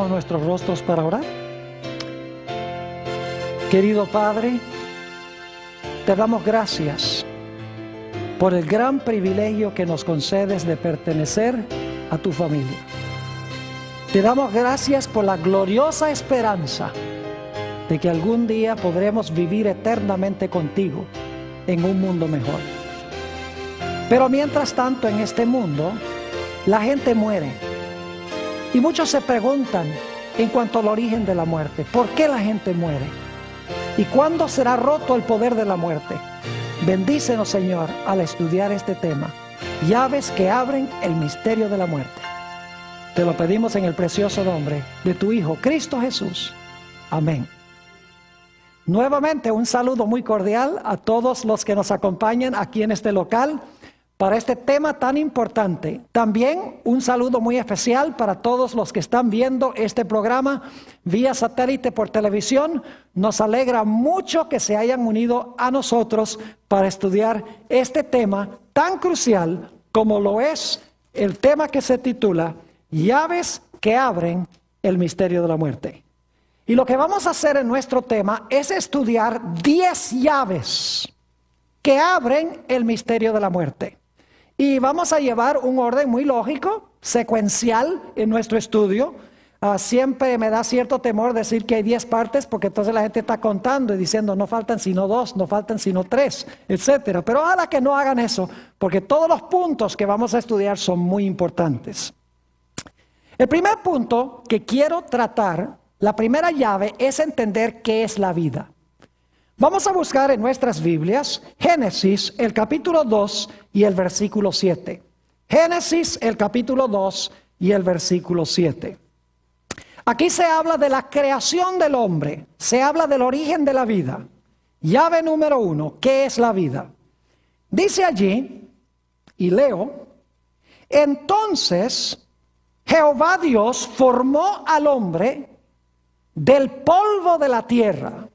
Inclinemos nuestros rostros para orar. Querido Padre, te damos gracias por el gran privilegio que nos concedes de pertenecer a tu familia. Te damos gracias por la gloriosa esperanza de que algún día podremos vivir eternamente contigo en un mundo mejor. Pero mientras tanto, en este mundo, la gente muere. Y muchos se preguntan en cuanto al origen de la muerte, ¿por qué la gente muere? ¿Y cuándo será roto el poder de la muerte? Bendícenos, Señor, al estudiar este tema. Llaves que abren el misterio de la muerte. Te lo pedimos en el precioso nombre de tu Hijo, Cristo Jesús. Amén. Nuevamente, un saludo muy cordial a todos los que nos acompañan aquí en este local para este tema tan importante. También un saludo muy especial para todos los que están viendo este programa vía satélite por televisión. Nos alegra mucho que se hayan unido a nosotros para estudiar este tema tan crucial como lo es el tema que se titula Llaves que abren el misterio de la muerte. Y lo que vamos a hacer en nuestro tema es estudiar 10 llaves que abren el misterio de la muerte. Y vamos a llevar un orden muy lógico, secuencial en nuestro estudio. Siempre me da cierto temor decir que hay 10 partes, porque entonces la gente está contando y diciendo no faltan sino 2, no faltan sino 3, etc. Pero ojalá que no hagan eso, porque todos los puntos que vamos a estudiar son muy importantes. El primer punto que quiero tratar, la primera llave, es entender qué es la vida. Vamos a buscar en nuestras Biblias Génesis, el capítulo 2 y el versículo 7. Génesis, el capítulo 2 y el versículo 7. Aquí se habla de la creación del hombre, se habla del origen de la vida. Llave número 1, ¿qué es la vida? Dice allí, y leo, entonces Jehová Dios formó al hombre del polvo de la tierra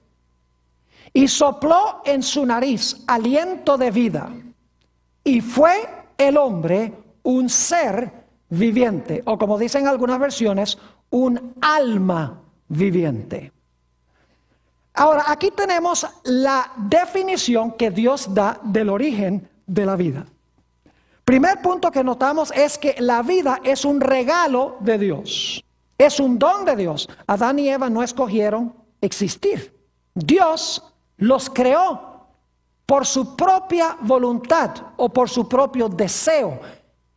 y sopló en su nariz aliento de vida, y fue el hombre un ser viviente, o como dicen algunas versiones, un alma viviente. Ahora, aquí tenemos la definición que Dios da del origen de la vida. Primer punto que notamos es que la vida es un regalo de Dios, es un don de Dios. Adán y Eva no escogieron existir. Dios los creó por su propia voluntad o por su propio deseo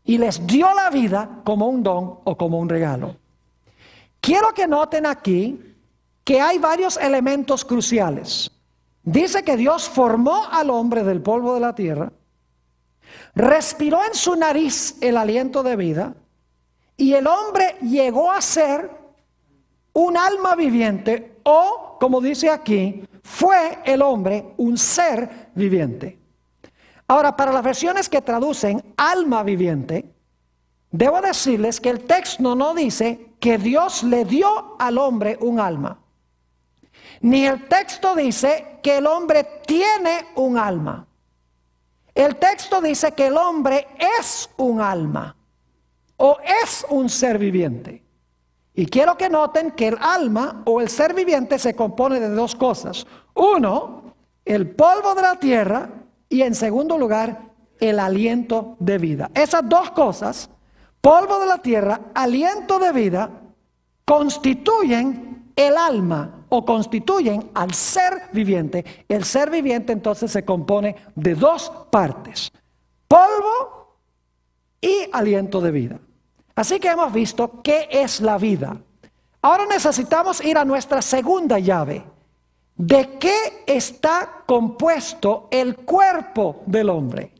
y les dio la vida como un don o como un regalo. Quiero que noten aquí que hay varios elementos cruciales. Dice que Dios formó al hombre del polvo de la tierra, respiró en su nariz el aliento de vida y el hombre llegó a ser un alma viviente o, como dice aquí, fue el hombre un ser viviente. Ahora, para las versiones que traducen alma viviente, debo decirles que el texto no dice que Dios le dio al hombre un alma. Ni el texto dice que el hombre tiene un alma. El texto dice que el hombre es un alma o es un ser viviente. Y quiero que noten que el alma o el ser viviente se compone de dos cosas. Uno, el polvo de la tierra y en segundo lugar, el aliento de vida. Esas dos cosas, polvo de la tierra, aliento de vida, constituyen el alma o constituyen al ser viviente. El ser viviente entonces se compone de dos partes, polvo y aliento de vida. Así que hemos visto qué es la vida. Ahora necesitamos ir a nuestra segunda llave. ¿De qué está compuesto el cuerpo del hombre?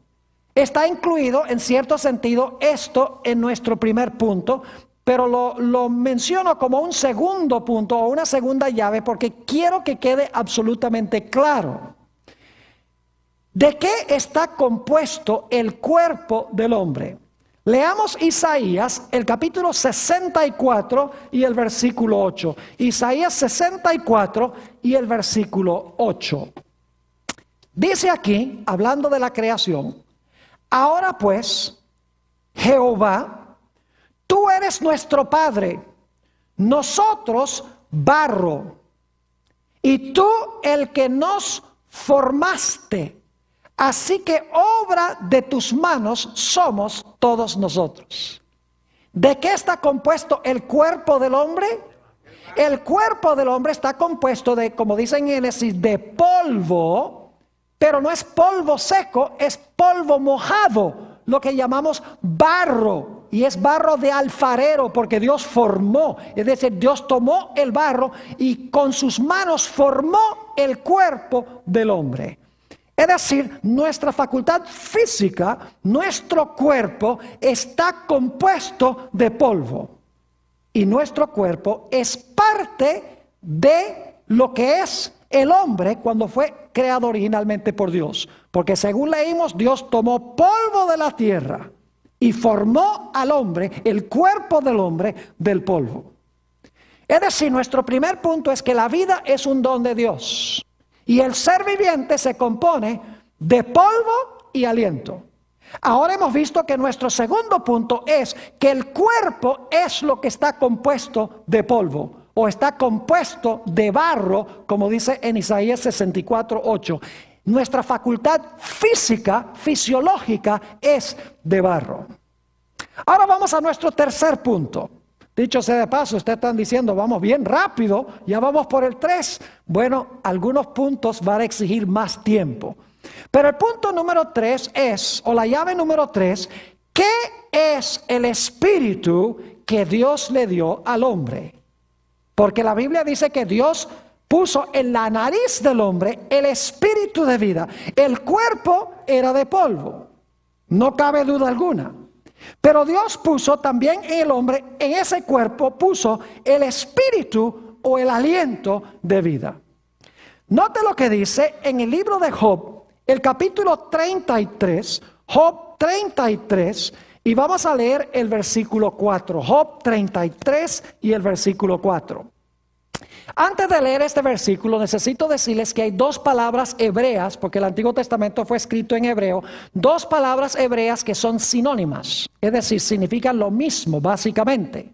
Está incluido en cierto sentido esto en nuestro primer punto, pero lo menciono como un segundo punto o una segunda llave porque quiero que quede absolutamente claro. ¿De qué está compuesto el cuerpo del hombre? Leamos Isaías, el capítulo 64 y el versículo 8. Isaías 64 y el versículo 8. Dice aquí, hablando de la creación, ahora pues, Jehová, tú eres nuestro Padre, nosotros barro, y tú el que nos formaste. Así que obra de tus manos somos todos nosotros. ¿De qué está compuesto el cuerpo del hombre? El cuerpo del hombre está compuesto de, como dice en Génesis, de polvo, pero no es polvo seco, es polvo mojado, lo que llamamos barro. Y es barro de alfarero porque Dios formó, es decir, Dios tomó el barro y con sus manos formó el cuerpo del hombre. Es decir, nuestra facultad física, nuestro cuerpo está compuesto de polvo. Y nuestro cuerpo es parte de lo que es el hombre cuando fue creado originalmente por Dios. Porque según leímos, Dios tomó polvo de la tierra y formó al hombre, el cuerpo del hombre, del polvo. Es decir, nuestro primer punto es que la vida es un don de Dios. Y el ser viviente se compone de polvo y aliento. Ahora hemos visto que nuestro segundo punto es que el cuerpo es lo que está compuesto de polvo o está compuesto de barro, como dice en Isaías 64:8. Nuestra facultad física, fisiológica, es de barro. Ahora vamos a nuestro tercer punto. Dicho sea de paso, ustedes están diciendo, vamos bien rápido, ya vamos por el 3. Bueno, algunos puntos van a exigir más tiempo. Pero el punto número 3 es, o la llave número 3, ¿qué es el espíritu que Dios le dio al hombre? Porque la Biblia dice que Dios puso en la nariz del hombre el espíritu de vida. El cuerpo era de polvo, no cabe duda alguna. Pero Dios puso también en el hombre, en ese cuerpo puso el espíritu o el aliento de vida. Note lo que dice en el libro de Job, el capítulo 33, Job 33, y vamos a leer el versículo 4, Job 33 y el versículo 4. Antes de leer este versículo, necesito decirles que hay dos palabras hebreas, porque el Antiguo Testamento fue escrito en hebreo, dos palabras hebreas que son sinónimas, es decir, significan lo mismo básicamente.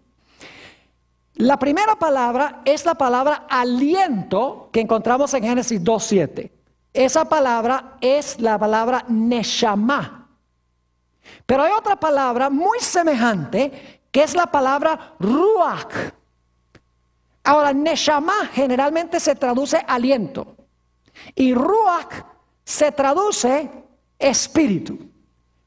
La primera palabra es la palabra aliento que encontramos en Génesis 2:7. Esa palabra es la palabra neshama. Pero hay otra palabra muy semejante que es la palabra ruach. Ahora, neshama generalmente se traduce aliento y ruach se traduce espíritu,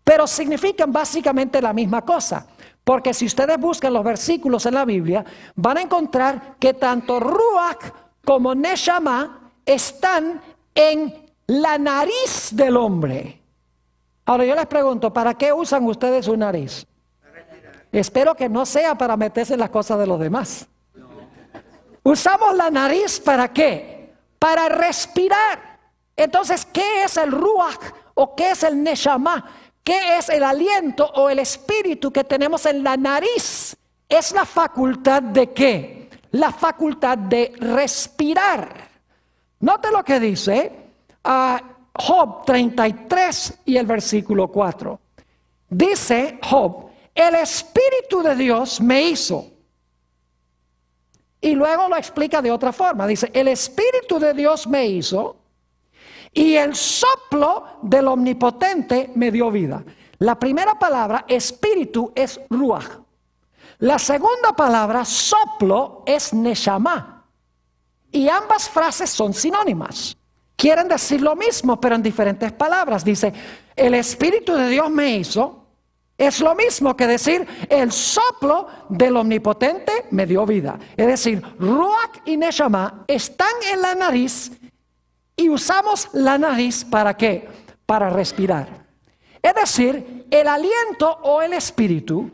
pero significan básicamente la misma cosa, porque si ustedes buscan los versículos en la Biblia, van a encontrar que tanto ruach como neshama están en la nariz del hombre. Ahora yo les pregunto, ¿para qué usan ustedes su nariz? Espero que no sea para meterse en las cosas de los demás. Usamos la nariz ¿para qué? Para respirar. Entonces, ¿qué es el ruach o qué es el neshama? ¿Qué es el aliento o el espíritu que tenemos en la nariz? Es la facultad de ¿qué? La facultad de respirar. Note lo que dice Job 33 y el versículo 4. Dice Job, el Espíritu de Dios me hizo. Y luego lo explica de otra forma. Dice, el Espíritu de Dios me hizo y el soplo del Omnipotente me dio vida. La primera palabra, espíritu, es ruach. La segunda palabra, soplo, es neshama. Y ambas frases son sinónimas. Quieren decir lo mismo, pero en diferentes palabras. Dice, el Espíritu de Dios me hizo. Es lo mismo que decir, el soplo del Omnipotente me dio vida. Es decir, ruach y neshama están en la nariz y usamos la nariz ¿para qué? Para respirar. Es decir, el aliento o el espíritu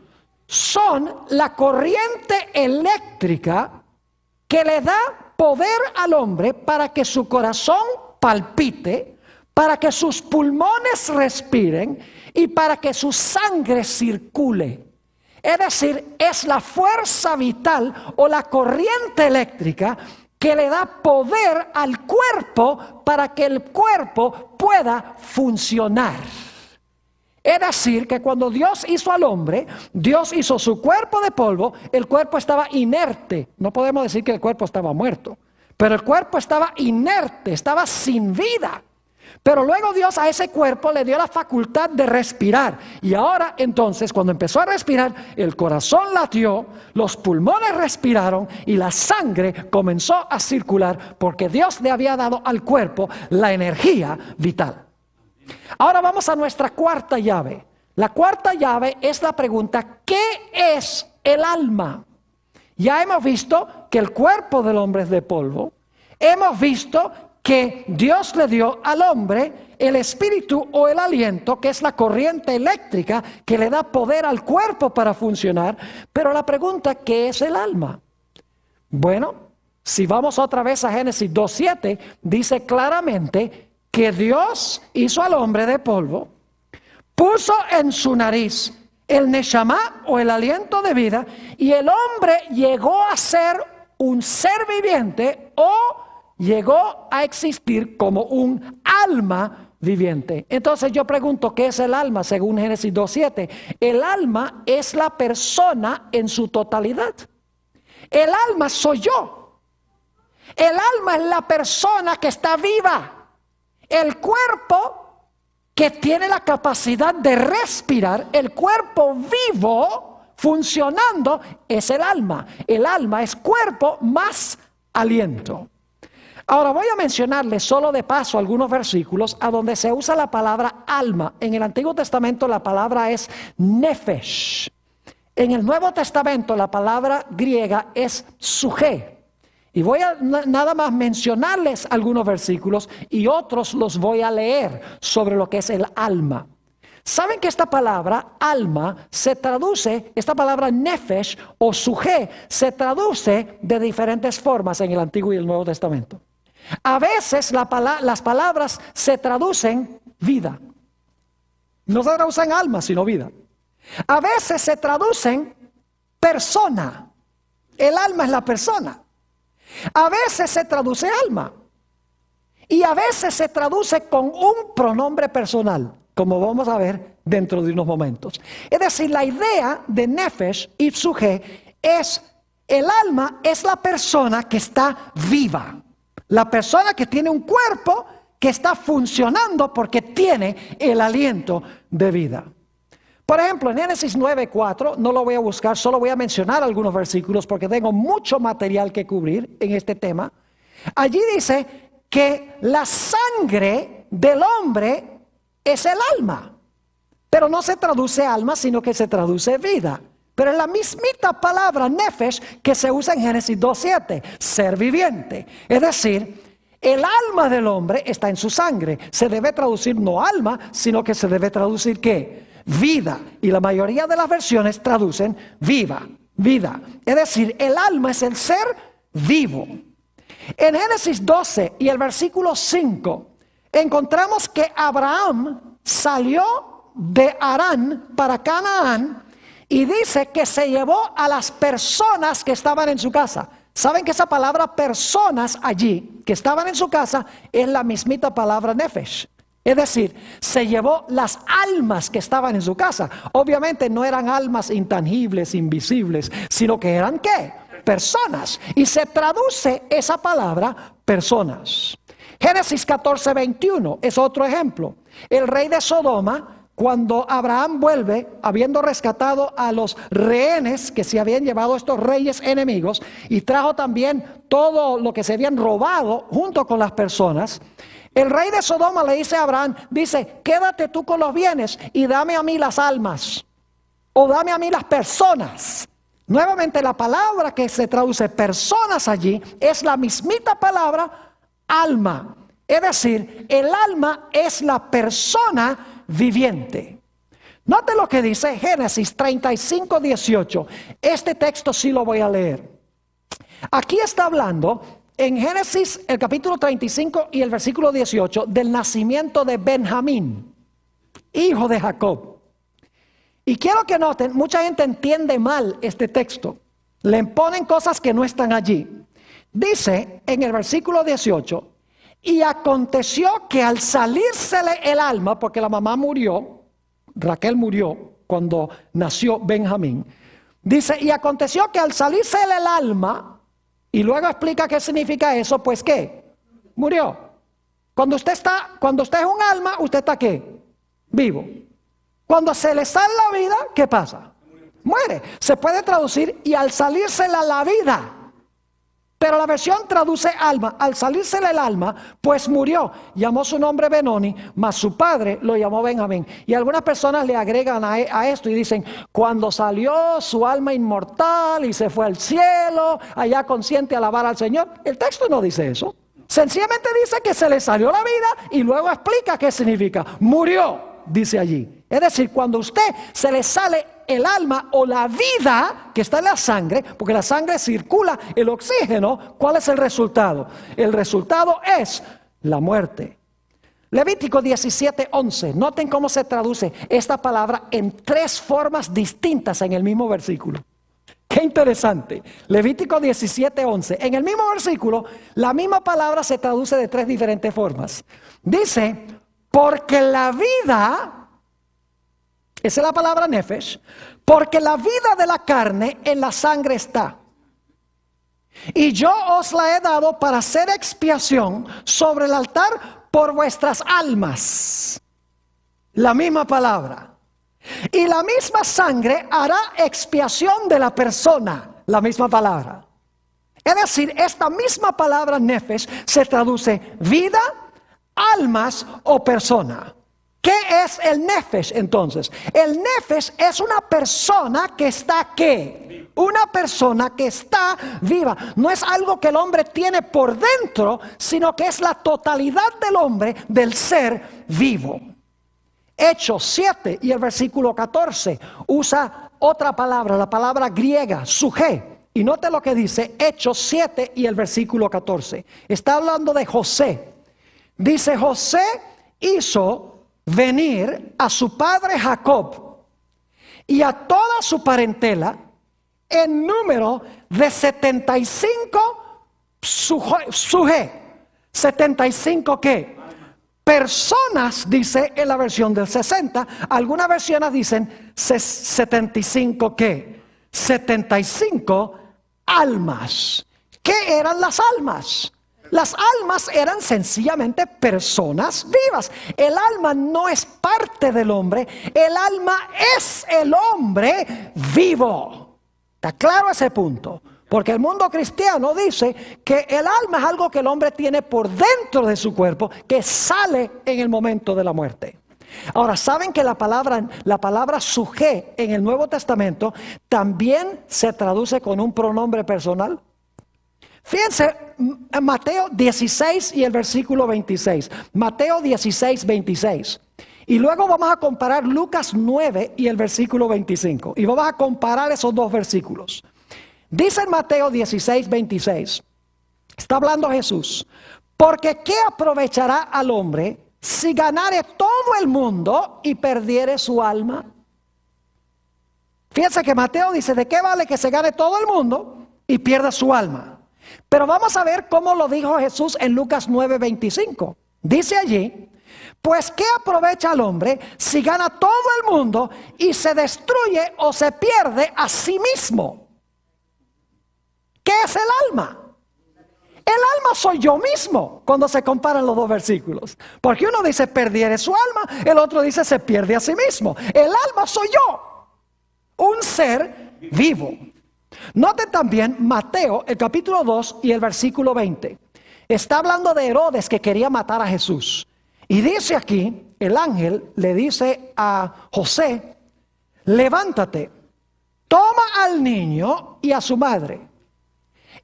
son la corriente eléctrica que le da poder al hombre para que su corazón palpite, para que sus pulmones respiren y para que su sangre circule. Es decir, es la fuerza vital o la corriente eléctrica que le da poder al cuerpo para que el cuerpo pueda funcionar. Es decir, que cuando Dios hizo al hombre, Dios hizo su cuerpo de polvo, el cuerpo estaba inerte. No podemos decir que el cuerpo estaba muerto, pero el cuerpo estaba inerte, estaba sin vida. Pero luego Dios a ese cuerpo le dio la facultad de respirar. Y ahora entonces, cuando empezó a respirar, el corazón latió, los pulmones respiraron y la sangre comenzó a circular porque Dios le había dado al cuerpo la energía vital. Ahora vamos a nuestra cuarta llave. La cuarta llave es la pregunta: ¿qué es el alma? Ya hemos visto que el cuerpo del hombre es de polvo. Hemos visto que Dios le dio al hombre el espíritu o el aliento, que es la corriente eléctrica que le da poder al cuerpo para funcionar. Pero la pregunta: ¿qué es el alma? Bueno, si vamos otra vez a Génesis 2:7, dice claramente que Dios hizo al hombre de polvo, puso en su nariz el neshama o el aliento de vida, y el hombre llegó a ser un ser viviente o llegó a existir como un alma viviente. Entonces yo pregunto: ¿qué es el alma según Génesis 2:7? El alma es la persona en su totalidad. El alma soy yo. El alma es la persona que está viva. El cuerpo que tiene la capacidad de respirar, el cuerpo vivo funcionando, es el alma. El alma es cuerpo más aliento. Ahora voy a mencionarles solo de paso algunos versículos a donde se usa la palabra alma. En el Antiguo Testamento la palabra es nefesh. En el Nuevo Testamento la palabra griega es suje. Y voy a nada más mencionarles algunos versículos y otros los voy a leer sobre lo que es el alma. ¿Saben que esta palabra alma se traduce, esta palabra nefesh o suje, se traduce de diferentes formas en el Antiguo y el Nuevo Testamento? A veces las palabras se traducen vida. No se traducen alma, sino vida. A veces se traducen persona. El alma es la persona. A veces se traduce alma. Y a veces se traduce con un pronombre personal, como vamos a ver dentro de unos momentos. Es decir, la idea de nefesh y suje es: el alma es la persona que está viva. La persona que tiene un cuerpo que está funcionando porque tiene el aliento de vida. Por ejemplo, en Génesis 9:4, no lo voy a buscar, solo voy a mencionar algunos versículos porque tengo mucho material que cubrir en este tema. Allí dice que la sangre del hombre es el alma, pero no se traduce alma, sino que se traduce vida. Pero es la mismita palabra nefesh que se usa en Génesis 2:7, ser viviente. Es decir, el alma del hombre está en su sangre. Se debe traducir no alma, sino que se debe traducir ¿qué? Vida. Y la mayoría de las versiones traducen viva, vida. Es decir, el alma es el ser vivo. En Génesis 12 y el versículo 5 encontramos que Abraham salió de Harán para Canaán y dice que se llevó a las personas que estaban en su casa. ¿Saben que esa palabra personas allí, que estaban en su casa, es la mismita palabra nefesh? Es decir, se llevó las almas que estaban en su casa. Obviamente no eran almas intangibles, invisibles, sino que eran ¿qué? Personas. Y se traduce esa palabra personas. Génesis 14:21 es otro ejemplo. El rey de Sodoma, cuando Abraham vuelve, habiendo rescatado a los rehenes que se habían llevado estos reyes enemigos, y trajo también todo lo que se habían robado junto con las personas, el rey de Sodoma le dice a Abraham, dice: quédate tú con los bienes y dame a mí las almas, o dame a mí las personas. Nuevamente la palabra que se traduce personas allí es la mismita palabra alma. Es decir, el alma es la persona viviente. Note lo que dice Génesis 35:18. Este texto sí lo voy a leer. Aquí está hablando en Génesis el capítulo 35 y el versículo 18 del nacimiento de Benjamín, hijo de Jacob. Y quiero que noten, mucha gente entiende mal este texto. Le ponen cosas que no están allí. Dice en el versículo 18: y aconteció que al salírsele el alma, porque la mamá murió, Raquel murió cuando nació Benjamín. Dice, y aconteció que al salirse el alma, y luego explica qué significa eso, pues ¿qué? Murió. Cuando usted es un alma, ¿usted está qué? Vivo. Cuando se le sale la vida, ¿qué pasa? Muere. Se puede traducir, y al salirse la vida. Pero la versión traduce alma. Al salírsele el alma, pues murió. Llamó su nombre Benoni, mas su padre lo llamó Benjamín. Y algunas personas le agregan a esto y dicen, cuando salió su alma inmortal y se fue al cielo, allá consciente a alabar al Señor. El texto no dice eso. Sencillamente dice que se le salió la vida y luego explica qué significa. Murió, dice allí. Es decir, cuando a usted se le sale el alma o la vida que está en la sangre, porque la sangre circula el oxígeno, ¿cuál es el resultado? El resultado es la muerte. Levítico 17:11. Noten cómo se traduce esta palabra en 3 formas distintas en el mismo versículo. Qué interesante. Levítico 17:11. En el mismo versículo, la misma palabra se traduce de 3 diferentes formas. Dice, porque la vida... Esa es la palabra nefesh, porque la vida de la carne en la sangre está. Y yo os la he dado para hacer expiación sobre el altar por vuestras almas. La misma palabra. Y la misma sangre hará expiación de la persona. La misma palabra. Es decir, esta misma palabra nefesh se traduce vida, almas o persona. ¿Qué es el nefesh entonces? El nefesh es una persona que está ¿qué? Una persona que está viva. No es algo que el hombre tiene por dentro, sino que es la totalidad del hombre, del ser vivo. Hechos 7 y el versículo 14 usa otra palabra, la palabra griega, suje. Y note lo que dice Hechos 7 y el versículo 14. Está hablando de José. Dice, José hizo venir a su padre Jacob y a toda su parentela en número de 75 suje. 75 ¿qué? Personas, dice en la versión del 60. Algunas versiones dicen 75 ¿qué? 75 almas. ¿Qué eran las almas? Las almas eran sencillamente personas vivas. El alma no es parte del hombre. El alma es el hombre vivo. ¿Está claro ese punto? Porque el mundo cristiano dice que el alma es algo que el hombre tiene por dentro de su cuerpo, que sale en el momento de la muerte. Ahora, ¿saben que la palabra suje en el Nuevo Testamento también se traduce con un pronombre personal? Fíjense en Mateo 16 y el versículo 26. Mateo 16, 26. Y luego vamos a comparar Lucas 9 y el versículo 25. Y vamos a comparar esos 2 versículos. Dice en Mateo 16, 26. Está hablando Jesús. Porque ¿qué aprovechará al hombre si ganare todo el mundo y perdiere su alma? Fíjense que Mateo dice, ¿de qué vale que se gane todo el mundo y pierda su alma? Pero vamos a ver cómo lo dijo Jesús en Lucas 9:25. Dice allí, pues ¿qué aprovecha al hombre si gana todo el mundo y se destruye o se pierde a sí mismo? ¿Qué es el alma? El alma soy yo mismo cuando se comparan los 2 versículos. Porque uno dice perdiere su alma, el otro dice se pierde a sí mismo. El alma soy yo, un ser vivo. Noten también Mateo, el capítulo 2 y el versículo 20. Está hablando de Herodes que quería matar a Jesús. Y dice aquí, el ángel le dice a José, levántate, toma al niño y a su madre,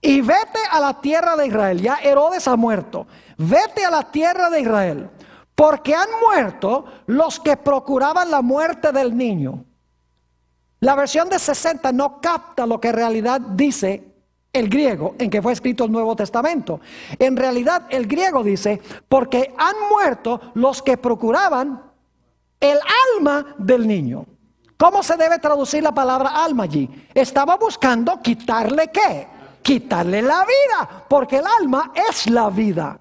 y vete a la tierra de Israel. Ya Herodes ha muerto. Vete a la tierra de Israel, porque han muerto los que procuraban la muerte del niño. La versión de 60 no capta lo que en realidad dice el griego en que fue escrito el Nuevo Testamento. En realidad el griego dice, porque han muerto los que procuraban el alma del niño. ¿Cómo se debe traducir la palabra alma allí? Estaba buscando quitarle ¿qué? Quitarle la vida, porque el alma es la vida.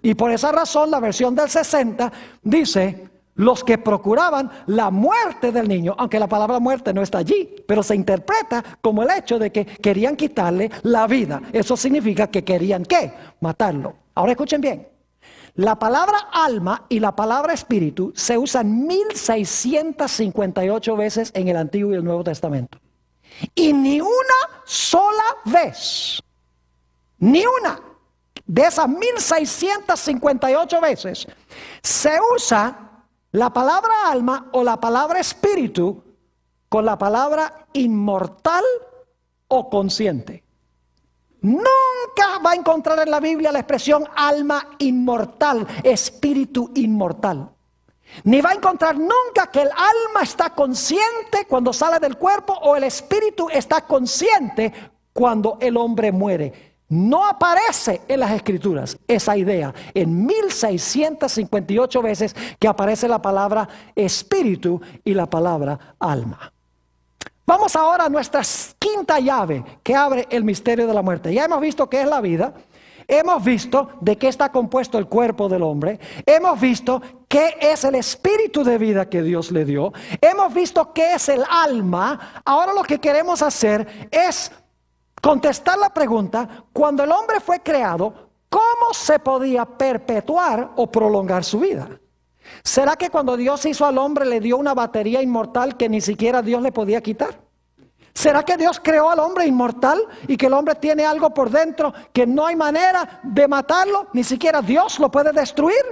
Y por esa razón la versión del 60 dice, los que procuraban la muerte del niño, aunque la palabra muerte no está allí, pero se interpreta como el hecho de que querían quitarle la vida. Eso significa que querían, ¿qué? Matarlo. Ahora escuchen bien. La palabra alma y la palabra espíritu se usan 1658 veces en el Antiguo y el Nuevo Testamento. Y ni una sola vez, ni una de esas 1658 veces, se usa la palabra alma o la palabra espíritu con la palabra inmortal o consciente. Nunca va a encontrar en la Biblia la expresión alma inmortal, espíritu inmortal. Ni va a encontrar nunca que el alma está consciente cuando sale del cuerpo o el espíritu está consciente cuando el hombre muere. No aparece en las Escrituras esa idea. En 1658 veces que aparece la palabra espíritu y la palabra alma. Vamos ahora a nuestra quinta llave que abre el misterio de la muerte. Ya hemos visto qué es la vida. Hemos visto de qué está compuesto el cuerpo del hombre. Hemos visto qué es el espíritu de vida que Dios le dio. Hemos visto qué es el alma. Ahora lo que queremos hacer es contestar la pregunta: cuando el hombre fue creado, ¿cómo se podía perpetuar o prolongar su vida? ¿Será que cuando Dios hizo al hombre le dio una batería inmortal que ni siquiera Dios le podía quitar? ¿Será que Dios creó al hombre inmortal y que el hombre tiene algo por dentro que no hay manera de matarlo? Ni siquiera Dios lo puede destruir.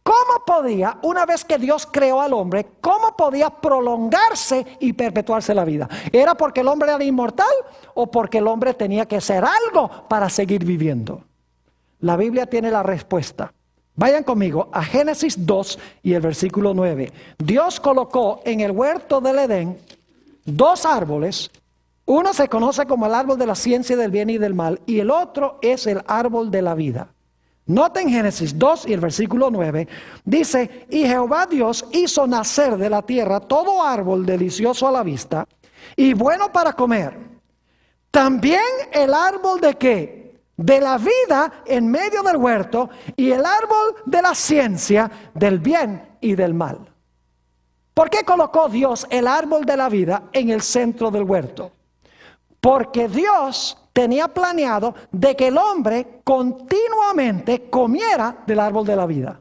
¿Cómo podía, una vez que Dios creó al hombre, cómo podía prolongarse y perpetuarse la vida? ¿Era porque el hombre era inmortal o porque el hombre tenía que hacer algo para seguir viviendo? La Biblia tiene la respuesta. Vayan conmigo a Génesis 2 y el versículo 9. Dios colocó en el huerto del Edén dos árboles. Uno se conoce como el árbol de la ciencia del bien y del mal, y el otro es el árbol de la vida. Noten Génesis 2 y el versículo 9. Dice: y Jehová Dios hizo nacer de la tierra todo árbol delicioso a la vista y bueno para comer. También el árbol de ¿qué? De la vida en medio del huerto, y el árbol de la ciencia del bien y del mal. ¿Por qué colocó Dios el árbol de la vida en el centro del huerto? Porque Dios tenía planeado de que el hombre continuamente comiera del árbol de la vida.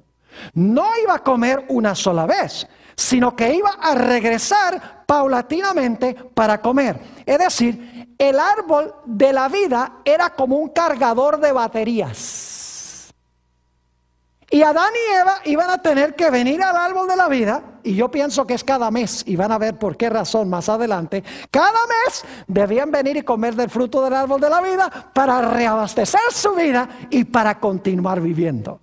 No iba a comer una sola vez, sino que iba a regresar paulatinamente para comer. Es decir, el árbol de la vida era como un cargador de baterías. Y Adán y Eva iban a tener que venir al árbol de la vida, y yo pienso que es cada mes, y van a ver por qué razón más adelante. Cada mes debían venir y comer del fruto del árbol de la vida para reabastecer su vida y para continuar viviendo.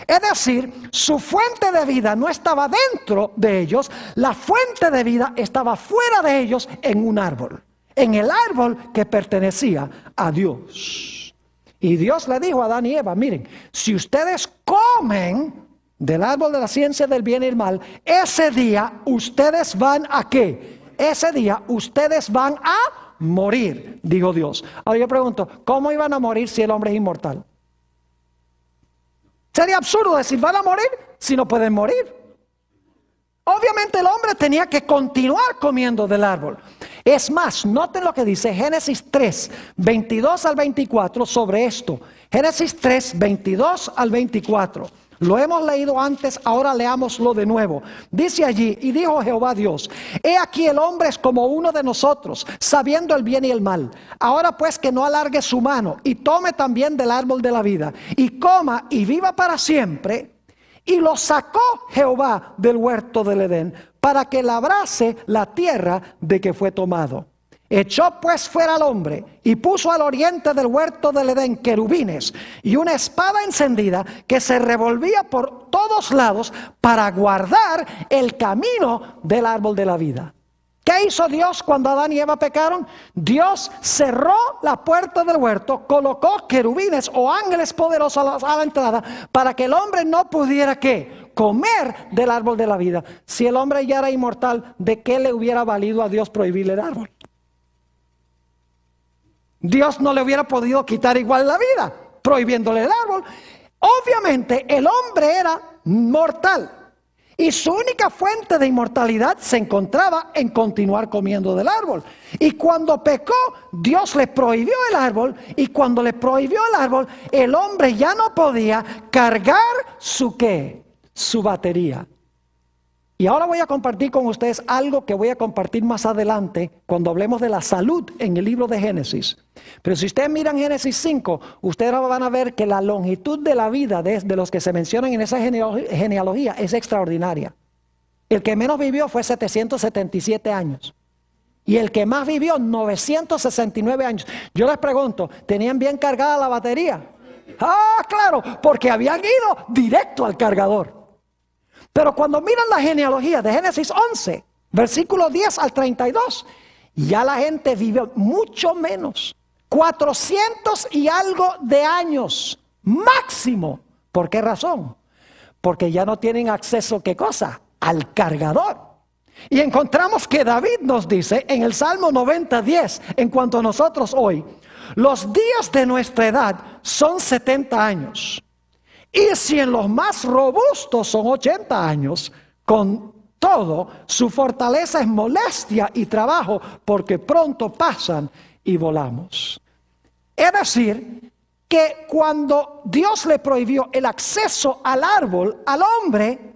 Es decir, su fuente de vida no estaba dentro de ellos, la fuente de vida estaba fuera de ellos en un árbol. En el árbol que pertenecía a Dios. Y Dios le dijo a Adán y Eva: miren, si ustedes comen del árbol de la ciencia del bien y el mal, ese día ustedes van a ¿qué? Ese día ustedes van a morir, dijo Dios. Ahora yo pregunto, ¿cómo iban a morir si el hombre es inmortal? Sería absurdo decir, ¿van a morir si no pueden morir? Obviamente el hombre tenía que continuar comiendo del árbol. Es más, noten lo que dice Génesis 3, 22 al 24 sobre esto. Génesis 3, 22 al 24. Lo hemos leído antes, ahora leámoslo de nuevo. Dice allí: y dijo Jehová Dios: he aquí el hombre es como uno de nosotros, sabiendo el bien y el mal. Ahora pues que no alargue su mano y tome también del árbol de la vida y coma y viva para siempre. Y lo sacó Jehová del huerto del Edén para que labrase la tierra de que fue tomado. Echó pues fuera al hombre y puso al oriente del huerto del Edén querubines y una espada encendida que se revolvía por todos lados para guardar el camino del árbol de la vida. ¿Qué hizo Dios cuando Adán y Eva pecaron? Dios cerró la puerta del huerto, colocó querubines o ángeles poderosos a la entrada para que el hombre no pudiera ¿qué? Comer del árbol de la vida. Si el hombre ya era inmortal, ¿de qué le hubiera valido a Dios prohibirle el árbol? Dios no le hubiera podido quitar igual la vida, prohibiéndole el árbol. Obviamente el hombre era mortal. Y su única fuente de inmortalidad se encontraba en continuar comiendo del árbol. Y cuando pecó, Dios le prohibió el árbol. Y cuando le prohibió el árbol, el hombre ya no podía cargar su ¿qué? Su batería. Y ahora voy a compartir con ustedes algo que voy a compartir más adelante cuando hablemos de la salud en el libro de Génesis. Pero si ustedes miran Génesis 5, ustedes van a ver que la longitud de la vida de los que se mencionan en esa genealogía es extraordinaria. El que menos vivió fue 777 años. Y el que más vivió, 969 años. Yo les pregunto, ¿tenían bien cargada la batería? Ah, claro, porque habían ido directo al cargador. Pero cuando miran la genealogía de Génesis 11, versículo 10 al 32, ya la gente vive mucho menos. 400 y algo de años, máximo. ¿Por qué razón? Porque ya no tienen acceso, ¿qué cosa? Al cargador. Y encontramos que David nos dice en el Salmo 90:10, en cuanto a nosotros hoy, los días de nuestra edad son 70 años. Y si en los más robustos son 80 años, con todo, su fortaleza es molestia y trabajo, porque pronto pasan y volamos. Es decir, que cuando Dios le prohibió el acceso al árbol, al hombre,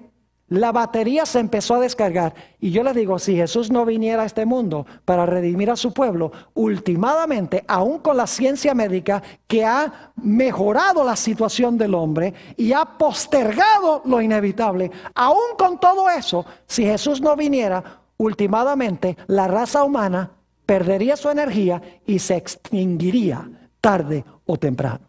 la batería se empezó a descargar. Y yo les digo, si Jesús no viniera a este mundo para redimir a su pueblo, últimamente, aún con la ciencia médica que ha mejorado la situación del hombre y ha postergado lo inevitable, aún con todo eso, si Jesús no viniera, últimamente la raza humana perdería su energía y se extinguiría tarde o temprano.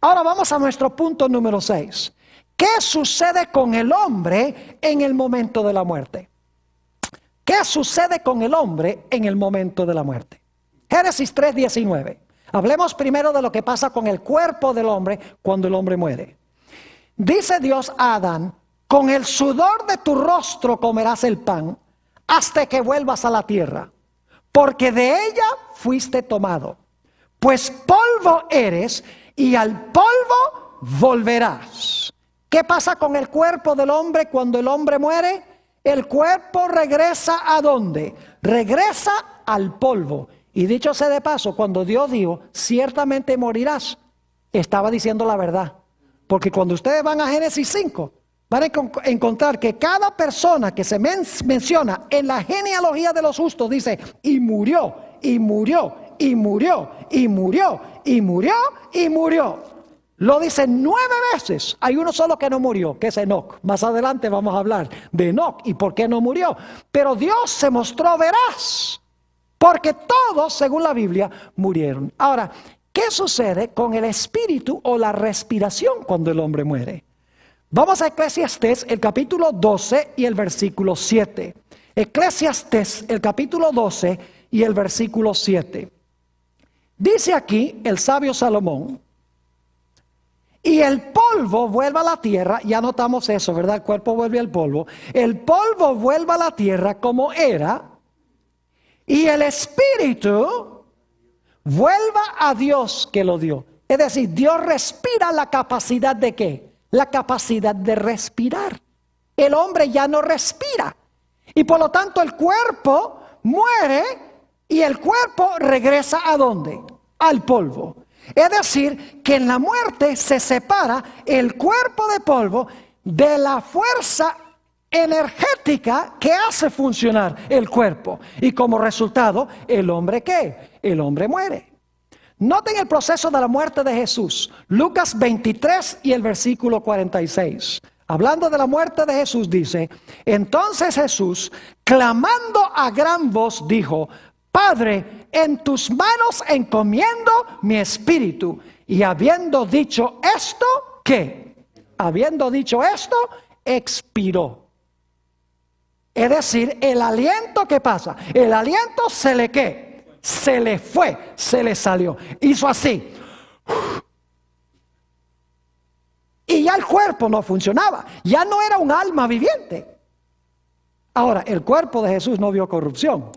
Ahora vamos a nuestro punto número 6. ¿Qué sucede con el hombre en el momento de la muerte? ¿Qué sucede con el hombre en el momento de la muerte? Génesis 3:19. Hablemos primero de lo que pasa con el cuerpo del hombre cuando el hombre muere. Dice Dios a Adán, con el sudor de tu rostro comerás el pan hasta que vuelvas a la tierra, porque de ella fuiste tomado. Pues polvo eres y al polvo volverás. ¿Qué pasa con el cuerpo del hombre cuando el hombre muere? El cuerpo regresa ¿a dónde? Regresa al polvo. Y dicho sea de paso, cuando Dios dijo, ciertamente morirás, estaba diciendo la verdad. Porque cuando ustedes van a Génesis 5, van a encontrar que cada persona que se menciona en la genealogía de los justos dice, y murió, y murió, y murió, y murió, y murió, y murió. Lo dice 9 veces. Hay uno solo que no murió, que es Enoc. Más adelante vamos a hablar de Enoc y por qué no murió. Pero Dios se mostró veraz, porque todos, según la Biblia, murieron. Ahora, ¿qué sucede con el espíritu o la respiración cuando el hombre muere? Vamos a Eclesiastés, el capítulo 12 y el versículo 7. Eclesiastés, el capítulo 12 y el versículo 7. Dice aquí el sabio Salomón, y el polvo vuelve a la tierra, ya notamos eso, ¿verdad? El cuerpo vuelve al polvo. El polvo vuelve a la tierra como era, y el espíritu vuelva a Dios que lo dio. Es decir, Dios respira la capacidad de ¿qué? La capacidad de respirar. El hombre ya no respira. Y por lo tanto el cuerpo muere y el cuerpo regresa ¿a dónde? Al polvo. Es decir, que en la muerte se separa el cuerpo de polvo de la fuerza energética que hace funcionar el cuerpo. Y como resultado, ¿el hombre qué? El hombre muere. Noten el proceso de la muerte de Jesús. Lucas 23 y el versículo 46. Hablando de la muerte de Jesús dice, entonces Jesús, clamando a gran voz, dijo, Padre, en tus manos encomiendo mi espíritu. Y habiendo dicho esto, ¿qué? Habiendo dicho esto, expiró. Es decir, el aliento, ¿qué pasa? El aliento se le ¿qué? Se le fue, se le salió. Hizo así. Y ya el cuerpo no funcionaba. Ya no era un alma viviente. Ahora, el cuerpo de Jesús no vio corrupción,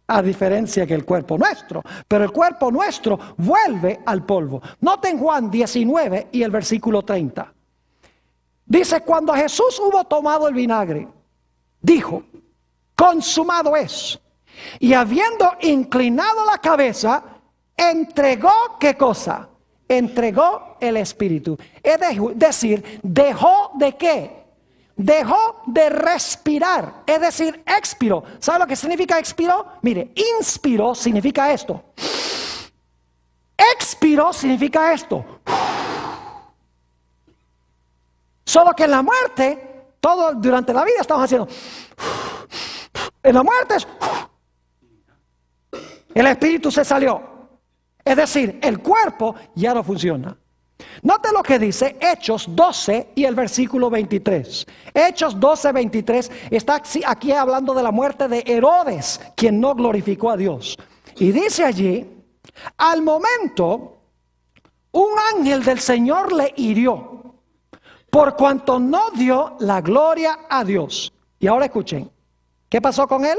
a diferencia que el cuerpo nuestro. Pero el cuerpo nuestro vuelve al polvo. Noten Juan 19 y el versículo 30. Dice, cuando Jesús hubo tomado el vinagre, dijo, consumado es. Y habiendo inclinado la cabeza, entregó, ¿qué cosa? Entregó el Espíritu. Es decir, dejó de ¿qué? Dejó de respirar. Es decir, expiró. ¿Sabe lo que significa expiró? Mire, inspiró significa esto. Expiró significa esto. Solo que en la muerte, todo durante la vida estamos haciendo. En la muerte el espíritu se salió. Es decir, el cuerpo ya no funciona. Note lo que dice Hechos 12 y el versículo 23. Hechos 12, 23 está aquí hablando de la muerte de Herodes, quien no glorificó a Dios. Y dice allí, al momento, un ángel del Señor le hirió, por cuanto no dio la gloria a Dios. Y ahora escuchen, ¿qué pasó con él?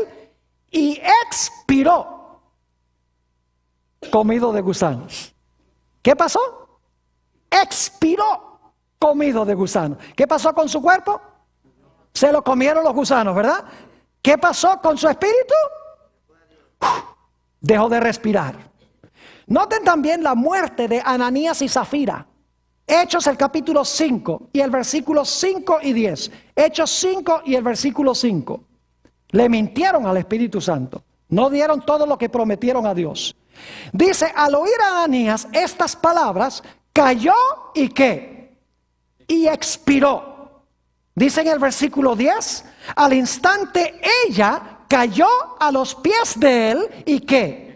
Y expiró, comido de gusanos. ¿Qué pasó? Expiró, comido de gusanos. ¿Qué pasó con su cuerpo? Se lo comieron los gusanos, ¿verdad? ¿Qué pasó con su espíritu? Dejó de respirar. Noten también la muerte de Ananías y Zafira. Hechos el capítulo 5 y el versículo 5 y 10. Hechos 5 y el versículo 5. Le mintieron al Espíritu Santo. No dieron todo lo que prometieron a Dios. Dice, al oír a Ananías estas palabras, cayó y ¿qué? Y expiró. Dice en el versículo 10, al instante ella cayó a los pies de él y ¿qué?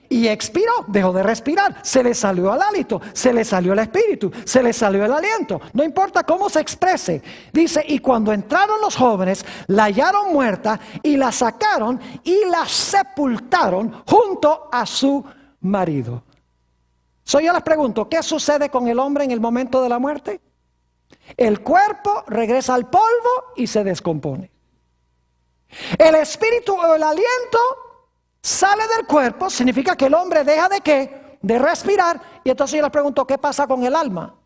Y expiró, dejó de respirar, se le salió el hálito, se le salió el espíritu, se le salió el aliento, no importa cómo se exprese. Dice, y cuando entraron los jóvenes, la hallaron muerta y la sacaron y la sepultaron junto a su marido. Yo les pregunto, ¿qué sucede con el hombre en el momento de la muerte? El cuerpo regresa al polvo y se descompone. El espíritu o el aliento sale del cuerpo, significa que el hombre deja de ¿qué? De respirar. Y entonces yo les pregunto, ¿qué pasa con el alma?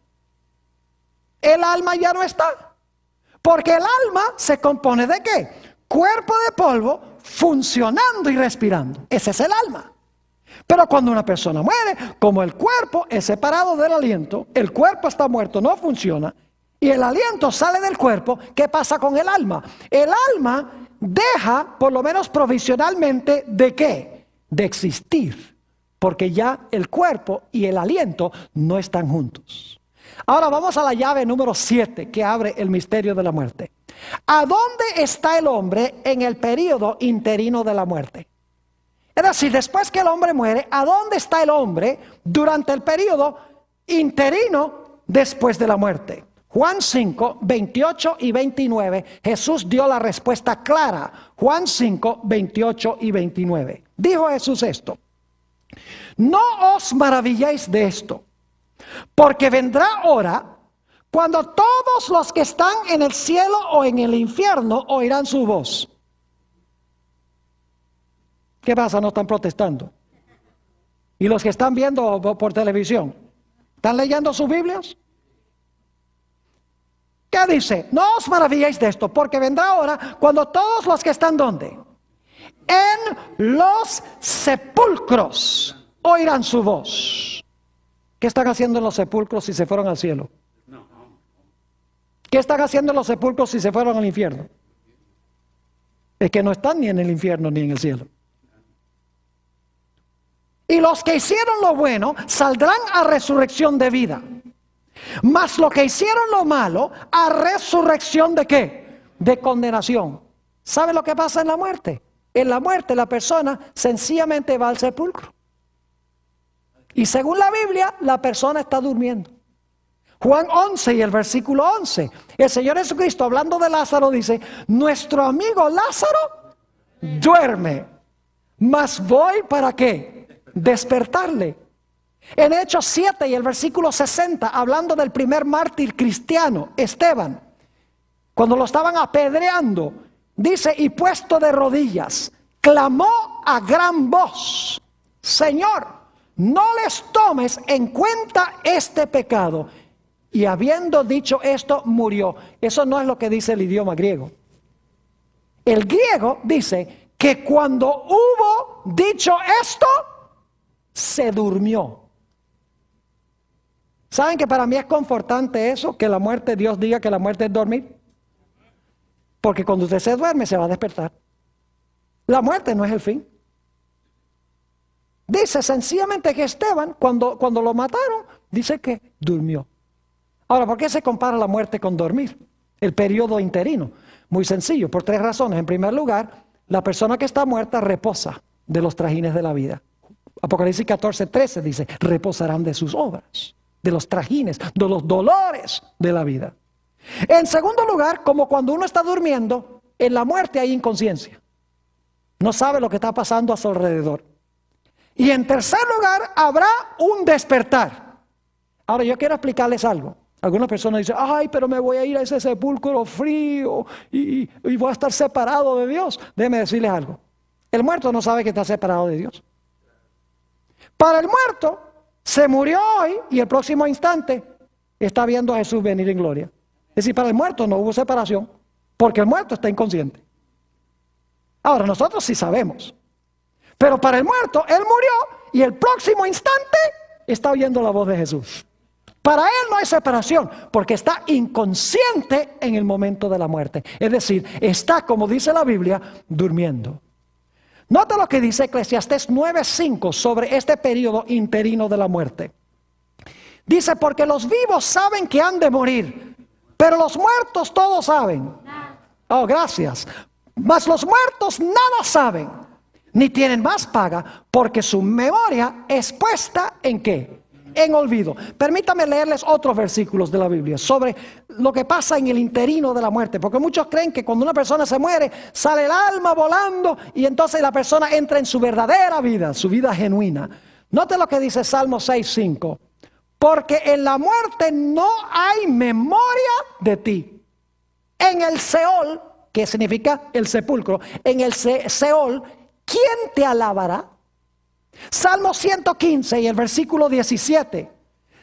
El alma ya no está. Porque el alma se compone de ¿qué? Cuerpo de polvo funcionando y respirando. Ese es el alma. Pero cuando una persona muere, como el cuerpo es separado del aliento, el cuerpo está muerto, no funciona, y el aliento sale del cuerpo, ¿qué pasa con el alma? El alma deja, por lo menos provisionalmente, ¿de qué? De existir, porque ya el cuerpo y el aliento no están juntos. Ahora vamos a la llave número 7 que abre el misterio de la muerte. ¿A dónde está el hombre en el período interino de la muerte? Es decir, después que el hombre muere, ¿a dónde está el hombre durante el período interino después de la muerte? Juan 5, 28 y 29, Jesús dio la respuesta clara. Juan 5, 28 y 29. Dijo Jesús esto: no os maravilléis de esto, porque vendrá hora cuando todos los que están en el cielo o en el infierno oirán su voz. ¿Qué pasa? ¿No están protestando? ¿Y los que están viendo por televisión? ¿Están leyendo sus Biblias? ¿Qué dice? No os maravilléis de esto, porque vendrá hora cuando todos los que están ¿dónde? En los sepulcros oirán su voz. ¿Qué están haciendo en los sepulcros si se fueron al cielo? ¿Qué están haciendo en los sepulcros si se fueron al infierno? Es que no están ni en el infierno ni en el cielo. Y los que hicieron lo bueno saldrán a resurrección de vida. Mas los que hicieron lo malo a resurrección ¿de qué? De condenación. ¿Sabe lo que pasa en la muerte? En la muerte la persona sencillamente va al sepulcro. Y según la Biblia, la persona está durmiendo. Juan 11 y el versículo 11. El Señor Jesucristo, hablando de Lázaro, dice: nuestro amigo Lázaro duerme, mas voy ¿para qué? Despertarle. En Hechos 7 y el versículo 60, hablando del primer mártir cristiano, Esteban, cuando lo estaban apedreando, dice: y puesto de rodillas, clamó a gran voz: Señor, no les tomes en cuenta este pecado. y habiendo dicho esto, murió. Eso no es lo que dice el idioma griego. El griego dice que cuando hubo dicho esto, se durmió. ¿Saben que para mí es confortante eso? Que la muerte, Dios diga que la muerte es dormir. Porque cuando usted se duerme, se va a despertar. La muerte no es el fin. Dice sencillamente que Esteban, cuando lo mataron, dice que durmió. Ahora, ¿por qué se compara la muerte con dormir? El periodo interino. Muy sencillo, por 3 razones. En primer lugar, la persona que está muerta reposa de los trajines de la vida. Apocalipsis 14:13 dice, reposarán de sus obras, de los trajines, de los dolores de la vida. En segundo lugar, como cuando uno está durmiendo, en la muerte hay inconsciencia. No sabe lo que está pasando a su alrededor. Y en tercer lugar, habrá un despertar. Ahora, yo quiero explicarles algo. Algunas personas dicen, ay, pero me voy a ir a ese sepulcro frío y voy a estar separado de Dios. Déjenme decirles algo. El muerto no sabe que está separado de Dios. Para el muerto, se murió hoy y el próximo instante está viendo a Jesús venir en gloria. Es decir, para el muerto no hubo separación, porque el muerto está inconsciente. Ahora, nosotros sí sabemos. Pero para el muerto, él murió y el próximo instante está oyendo la voz de Jesús. Para él no hay separación, porque está inconsciente en el momento de la muerte. Es decir, está, como dice la Biblia, durmiendo. Nota lo que dice Eclesiastés 9:5 sobre este periodo interino de la muerte. Dice, porque los vivos saben que han de morir, pero los muertos todos saben. Oh, gracias. Mas los muertos nada saben, ni tienen más paga, porque su memoria es puesta ¿en qué? En olvido. Permítame leerles otros versículos de la Biblia sobre lo que pasa en el interino de la muerte, porque muchos creen que cuando una persona se muere, sale el alma volando y entonces la persona entra en su verdadera vida, su vida genuina. Note lo que dice Salmo 6:5. Porque en la muerte no hay memoria de ti. En el Seol, que significa el sepulcro, en el Seol, ¿quién te alabará? Salmo 115 y el versículo 17.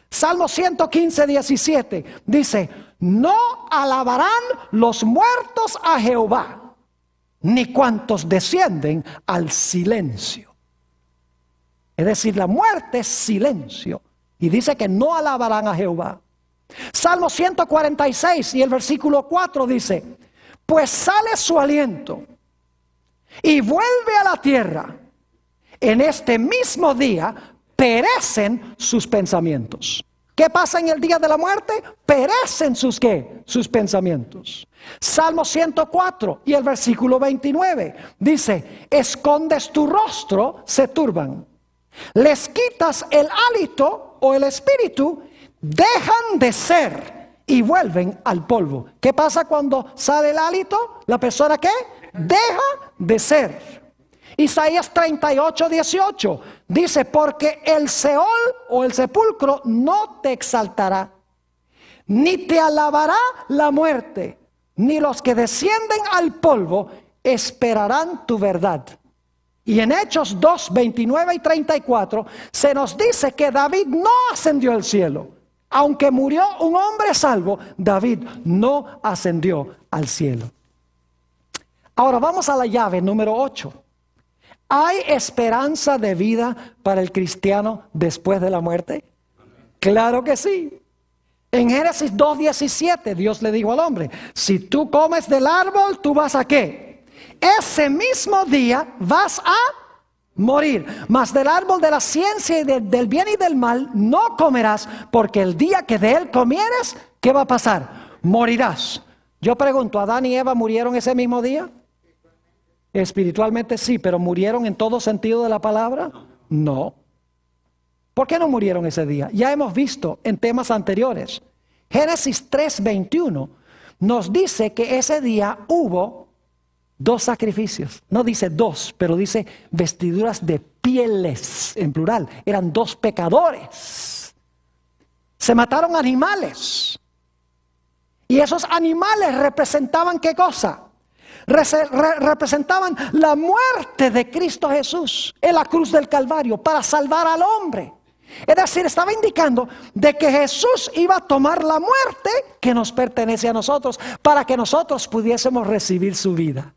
Salmo 115, 17 dice, no alabarán los muertos a Jehová, ni cuantos descienden al silencio. Es decir, la muerte es silencio. Y dice que no alabarán a Jehová. Salmo 146 y el versículo 4 dice, pues sale su aliento y vuelve a la tierra. En este mismo día perecen sus pensamientos. ¿Qué pasa en el día de la muerte? Perecen sus ¿qué? Sus pensamientos. Salmo 104 y el versículo 29 dice, escondes tu rostro, se turban. Les quitas el hálito o el espíritu, dejan de ser y vuelven al polvo. ¿Qué pasa cuando sale el hálito? La persona ¿qué? Deja de ser. Isaías 38, 18 dice, porque el Seol o el sepulcro no te exaltará, ni te alabará la muerte, ni los que descienden al polvo esperarán tu verdad. Y en Hechos 2, 29 y 34 se nos dice que David no ascendió al cielo. Aunque murió un hombre salvo, David no ascendió al cielo. Ahora vamos a la llave número 8. ¿Hay esperanza de vida para el cristiano después de la muerte? Claro que sí. En Génesis 2:17 Dios le dijo al hombre, si tú comes del árbol, ¿tú vas a qué? Ese mismo día vas a morir, mas del árbol de la ciencia y del bien y del mal no comerás, porque el día que de él comieres, ¿qué va a pasar? Morirás. Yo pregunto, ¿Adán y Eva murieron ese mismo día? Espiritualmente sí, pero ¿murieron en todo sentido de la palabra? No. ¿Por qué no murieron ese día? Ya hemos visto en temas anteriores. Génesis 3:21 nos dice que ese día hubo 2 sacrificios. No dice 2, pero dice vestiduras de pieles, en plural. Eran 2 pecadores. Se mataron animales. Y esos animales representaban ¿qué cosa? Representaban la muerte de Cristo Jesús en la cruz del Calvario para salvar al hombre. Es decir, estaba indicando de que Jesús iba a tomar la muerte que nos pertenece a nosotros para que nosotros pudiésemos recibir su vida.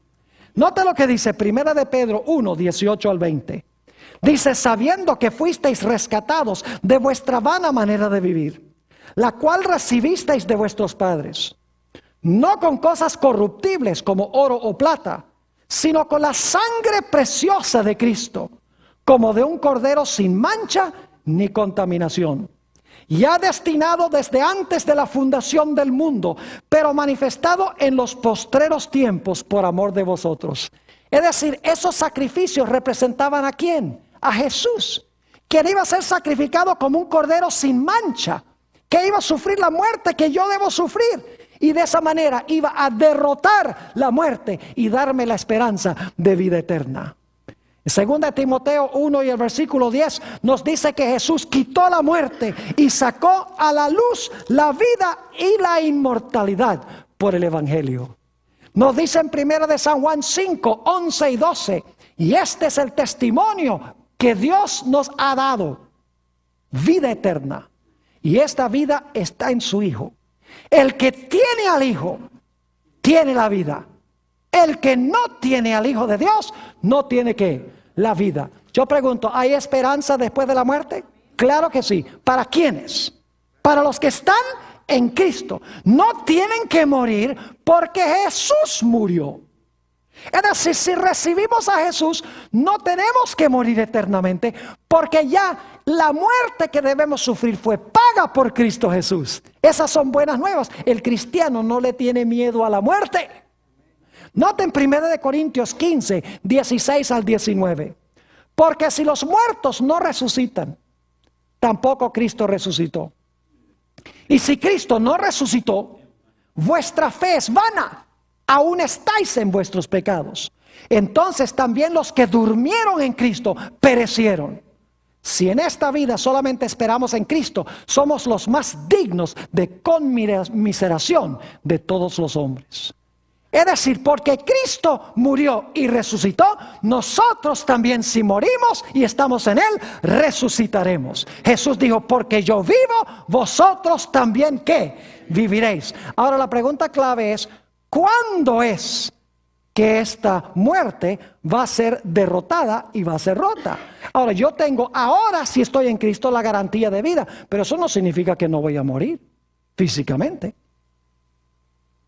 Note lo que dice 1 de Pedro 1, 18 al 20. Dice, sabiendo que fuisteis rescatados de vuestra vana manera de vivir, la cual recibisteis de vuestros padres, no con cosas corruptibles como oro o plata, sino con la sangre preciosa de Cristo, como de un cordero sin mancha ni contaminación, ya destinado desde antes de la fundación del mundo, pero manifestado en los postreros tiempos por amor de vosotros. Es decir, esos sacrificios representaban ¿a quién? A Jesús, quien iba a ser sacrificado como un cordero sin mancha, que iba a sufrir la muerte que yo debo sufrir. Y de esa manera iba a derrotar la muerte y darme la esperanza de vida eterna. En 2 Timoteo 1 y el versículo 10 nos dice que Jesús quitó la muerte y sacó a la luz la vida y la inmortalidad por el Evangelio. Nos dice en 1 de San Juan 5, 11 y 12, y este es el testimonio que Dios nos ha dado, vida eterna. Y esta vida está en su Hijo. El que tiene al Hijo, tiene la vida. El que no tiene al Hijo de Dios, no tiene ¿qué? La vida. Yo pregunto, ¿hay esperanza después de la muerte? Claro que sí. ¿Para quiénes? Para los que están en Cristo. No tienen que morir porque Jesús murió. Es decir, si recibimos a Jesús, no tenemos que morir eternamente, porque ya la muerte que debemos sufrir fue paga por Cristo Jesús. Esas son buenas nuevas. El cristiano no le tiene miedo a la muerte. Noten 1 de Corintios 15, 16 al 19. Porque si los muertos no resucitan, tampoco Cristo resucitó. Y si Cristo no resucitó, vuestra fe es vana. Aún estáis en vuestros pecados. Entonces también los que durmieron en Cristo perecieron. Si en esta vida solamente esperamos en Cristo, somos los más dignos de conmiseración de todos los hombres. Es decir, porque Cristo murió y resucitó, nosotros también, si morimos y estamos en Él, resucitaremos. Jesús dijo, porque yo vivo, vosotros también ¿qué? Viviréis. Ahora la pregunta clave es, ¿cuándo es que esta muerte va a ser derrotada y va a ser rota? Ahora, yo tengo ahora, si estoy en Cristo, la garantía de vida, pero eso no significa que no voy a morir físicamente.